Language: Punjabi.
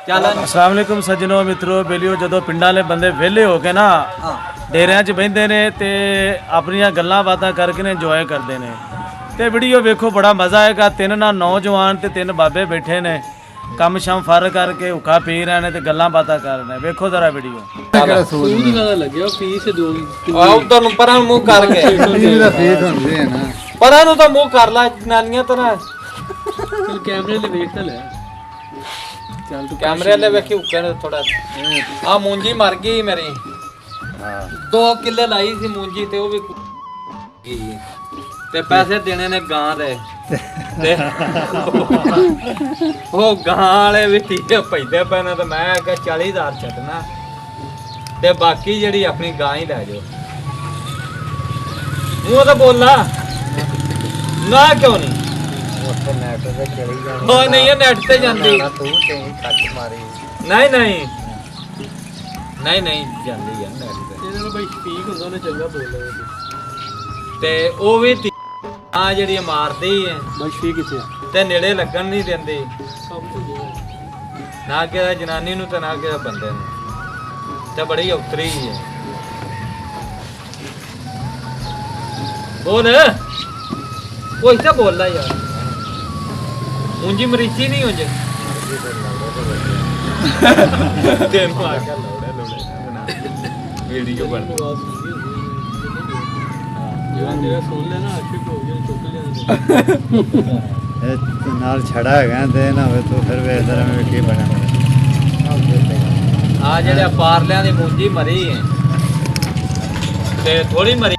ਚੱਲ अस्सलाम वालेकुम सज्जनों मित्रों बेलियो ਜਦੋਂ ਪਿੰਡਾਂ ਵਾਲੇ ਬੰਦੇ ਵਿਹਲੇ ਹੋ ਕੇ ਨਾ ਡੇਰਿਆਂ 'ਚ ਬਹਿੰਦੇ ਨੇ ਤੇ ਆਪਣੀਆਂ ਗੱਲਾਂ ਬਾਤਾਂ ਕਰਕੇ ਨੇ ਇੰਜੋਏ ਕਰਦੇ ਨੇ ਤੇ ਵੀਡੀਓ ਵੇਖੋ ਬੜਾ ਮਜ਼ਾ ਆਏਗਾ। ਤਿੰਨ ਨਾ ਨੌਜਵਾਨ ਤੇ ਤਿੰਨ ਬਾਬੇ ਬੈਠੇ ਨੇ ਕੰਮ ਸ਼ਮ ਫਰ ਕਰਕੇ ਹੁੱਕਾ ਪੀ ਰਹੇ ਨੇ ਤੇ ਗੱਲਾਂ ਬਾਤਾਂ ਕਰ ਰਹੇ ਨੇ। ਵੇਖੋ ਜ਼ਰਾ ਵੀਡੀਓ। ਸੂਦ ਨਾਲ ਲੱਗਿਆ ਫੀਸ ਦੋ ਆ ਉਧਰ ਨੂੰ ਪਰਾਂ ਨੂੰ ਮੂੰਹ ਕਰਕੇ ਇਹਦਾ ਫੇਸ ਹੁੰਦੇ ਆ ਨਾ ਪਰਾਂ ਨੂੰ ਤਾਂ ਮੂੰਹ ਕਰ ਲੈ ਨਾਲੀਆਂ ਤਰ੍ਹਾਂ। ਚਲ ਕੈਮਰੇ ਲੈ ਵੇਖ ਤਾਂ ਲੈ ਚੱਲ ਤੂੰ ਕੈਮਰੇ ਵਾਲੇ ਵੇਖੀ ਉੱਕਰ ਥੋੜਾ ਆ ਮੂੰਜੀ ਮਰ ਗਈ ਮੇਰੀ। ਹਾਂ 2 ਕਿੱਲੇ ਲਾਈ ਸੀ ਮੂੰਜੀ ਤੇ ਉਹ ਵੀ ਗਈ ਤੇ ਪੈਸੇ ਦੇਣੇ ਨੇ ਗਾਂ ਦੇ ਤੇ ਉਹ ਗਾਂ ਵਾਲੇ ਵੀ ਠੀਕੇ ਪੈਦੇ ਪਏ ਨੇ ਤੇ ਮੈਂ ਕਿਹਾ 40,000 ਛੱਡਣਾ ਤੇ ਬਾਕੀ ਜਿਹੜੀ ਆਪਣੀ ਗਾਂ ਹੀ ਲੈ ਜਾਓ। ਮੂੰਹ ਤਾਂ ਬੋਲਾ ਨਾ ਕਿਉਂ ਨਹੀਂ ਉੱਥੇ ਨੈਟ ਤੇ ਚਲੀ ਜਾਣੀ ਉਹ ਨਹੀਂ ਇਹ ਨੈਟ ਤੇ ਜਾਂਦੀ ਤੂੰ ਤੇ ਕੱਟ ਮਾਰੀ ਨਹੀਂ ਨਹੀਂ ਨਹੀਂ ਨਹੀਂ ਜਾਂਦੀ ਯਾਰ ਨੈਟ ਤੇ ਇਹਨਾਂ ਨੂੰ ਬਈ ਸਪੀਕ ਹੁੰਦਾ ਉਹਨੇ ਚੰਗਾ ਬੋਲਿਆ ਤੇ ਉਹ ਵੀ ਆ ਜਿਹੜੀ ਮਾਰਦੀ ਹੈ ਬਈ ਸਪੀਕ ਕਿੱਥੇ ਆ ਤੇ ਨੇੜੇ ਲੱਗਣ ਨਹੀਂ ਦਿੰਦੀ ਸਭ ਕੁਝ ਨਾ ਕਿ ਜਨਾਨੀ ਨੂੰ ਤੇ ਨਾ ਕਿ ਬੰਦੇ ਨੂੰ ਤੇ ਬੜੀ ਔਤਰੀ ਹੈ। ਬੋਲ ਕੋਈ ਤਾਂ ਬੋਲਦਾ ਯਾਰ ਉਂਜੀ ਮਰੀਚੀ ਨਹੀਂ ਹੋ ਜੇ ਤੈਨੂੰ ਆ ਕੇ ਲੋੜੇ ਵੀਡੀਓ ਬਣ ਜਿਹੜਾ ਸੁਣ ਲੈ ਨਾ ਆਸ਼ਿਕ ਹੋ ਗਿਆ ਚੁੱਕ ਲਿਆ ਇਹ ਨਾਲ ਛੜਾ ਹੈਗਾ ਤੇ ਨਾ ਹੋਵੇ ਤੂੰ ਫਿਰ ਵੇਖਦਾ ਰਵੇਂ ਕੀ ਬਣਿਆ ਆ ਜਿਹੜੇ ਪਾਰਲਿਆਂ ਦੀ ਮੂੰਜੀ ਮਰੀ ਹੈ ਤੇ ਥੋੜੀ ਮਰੀ